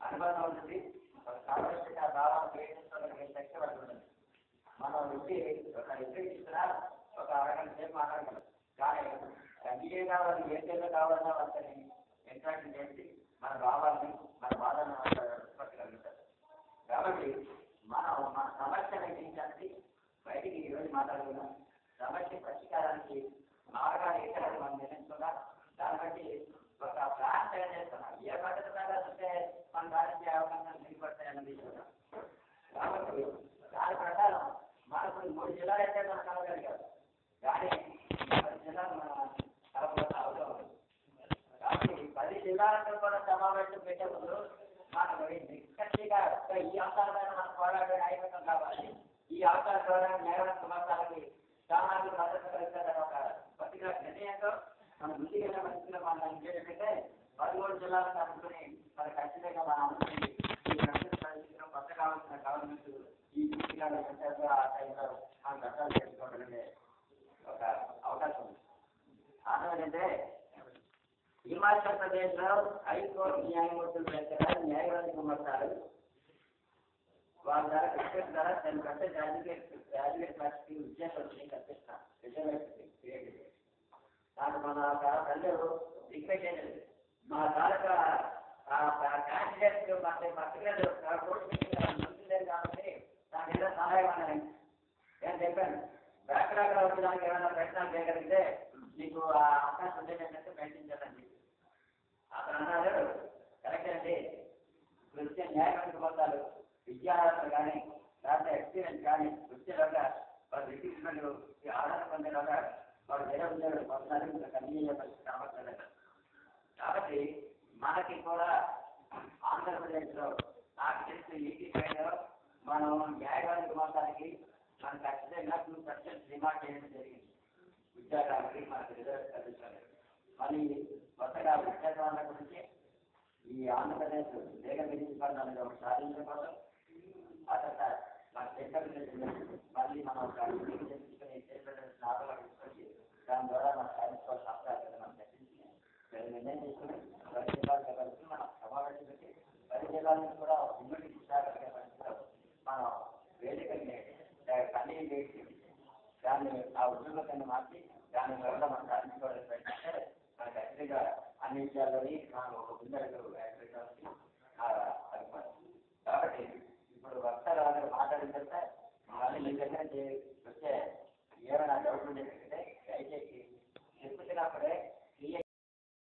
అనుబంధం ఉంటుంది. ఒక సామరస్యత భావం ఉపయోగించుకోవడానికి శక్తి పడుతుంది. మనం వచ్చి ఒక ఇచ్చినా ఒక అరగంట సేపు మాట్లాడగలం. కానీ ఏ కావాలి ఏ పేరు కావాలన్నా వాళ్ళని ఇంట్రాక్షన్ చేసి మన భావాన్ని మన బాధను పట్టగలుగుతారు. కాబట్టి మనం మన సమస్యను గ్రహించాలి. బయటికి ఈరోజు మాట్లాడుకున్నాం. సమస్య పరిష్కారానికి మార్గాలు ఏంటంటే మనం నిర్ణయించుకున్నాం. దాన్ని బట్టి ఒక ప్లాన్ తయారు చేస్తున్నాం. ఏ పద్ధతి ప్రకారం వస్తే మన దానికి అవకాశాలు దిగుపడతాయన్నది చూద్దాం. కాబట్టి దాని ప్రకారం మనకు 3 జిల్లాలు అయితే మనం కలగలిగారు. కానీ 10 జిల్లాలు మన కలపడం అవసరం. కాబట్టి 10 జిల్లాలతో కూడా సమావేశం పెట్టే ముందు మనకు నిష్కర్షగా ఈ అంశాలపైన మనం పోరాడే నాయకత్వం కావాలి. ఈ అంశాల ద్వారా న్యాయ సమస్యలకి సామాజిక భద్రత కలిగిన ఒక పత్రికా నిర్ణయంతో మన ముందుకెళ్ళిన పరిస్థితిలో మనం ఏంటంటే 13 జిల్లాలను కలుపుకొని మరి ఖచ్చితంగా మన అందరినీ ఈ పరిస్థితిలో కొత్త కావాల్సిన గవర్నమెంట్ ఈ జిల్లాలో ఆ టైంలో మనం చట్టాలు చేసుకోవడానికి ఒక అవకాశం ఉంది. ఆనందంటే హిమాచల్ ప్రదేశ్ లో హైకోర్టు న్యాయమూర్తులు దగ్గర న్యాయవాది గుమ్మస్తారు. వాళ్ళ ధర క్రికెట్ ధర 10% గ్రాడ్యుయేట్ క్లాస్కి ఉద్యోగాలు కల్పిస్తాం. నాకు మన తల్లి రిక్వెస్ట్ చేయలేదు. మా తాలూకా క్యాండిడేట్ పర్టికులర్ మంత్రులేదు కాబట్టి నాకు ఏదో సహాయం అన్నాను. నేను చెప్పాను బ్యాక్లాగ్ వచ్చేదానికి ఏమైనా ప్రయత్నాలు చేయగలిగితే మీకు ఆ అవకాశం ఉండేటట్టు ప్రయత్నించాలని. అతను అన్నారు కరెక్ట్ అండి. వృత్తి న్యాయవాది పొందాలు విద్యార్థులు కానీ లేకపోతే ఎక్స్పీరియన్స్ కానీ వృత్తిలోగా వారు రిక్రూట్మెంట్ ఆధార పొందేలాగా వారు వేరే ఉద్యోగులు పొందాలని కంటిన్యూ పరిస్థితి రావట్లేదు. కాబట్టి మనకి కూడా ఆంధ్రప్రదేశ్లో నాకు తెలిసిన ఈటీ పైన మనం న్యాయవాది పొందడానికి మనకు ఖచ్చితంగా 2% డిమాండ్ చేయడం జరిగింది. ఉద్యోగాలకి మనకు రిజర్వ్ కల్పించాలి. మళ్ళీ కొత్తగా ఉద్యోగాల గురించి ఈ ఆంధ్రప్రదేశ్ వేగ విధించాలని ఒక సాధించడం కోసం అతను మన సెంటర్ మళ్ళీ మనం ఒక చేసుకుని చేసిన ఆధారాలు తీసుకొచ్చి దాని ద్వారా మనం సాధించుకోవాల్సిన అవసరం మనం చర్చించి నిర్ణయం తీసుకుని 10 జిల్లాలుగా కలిసి మనం సమావేశం పెట్టి 10 జిల్లాల నుంచి కూడా ఉమ్మడి విషయాలుగా పరిస్థితులు మనం వేదికని కన్నీ వేసి దాన్ని ఆ ఉద్యోగాన్ని మార్చి దాని వల్ల మనం సాధించుకోవాలని ప్రయత్నిస్తే మనకు ఖచ్చితంగా అన్ని విషయాల్లోని మనం ఒక ముందడుగు వేయడానికి కాబట్టి ఇప్పుడు వక్తలు మాట్లాడిన తర్వాత మళ్ళీ మీ దగ్గర వచ్చే ఏమైనా డౌట్లు ఉంటే దయచేసి చెప్పుతున్నప్పుడే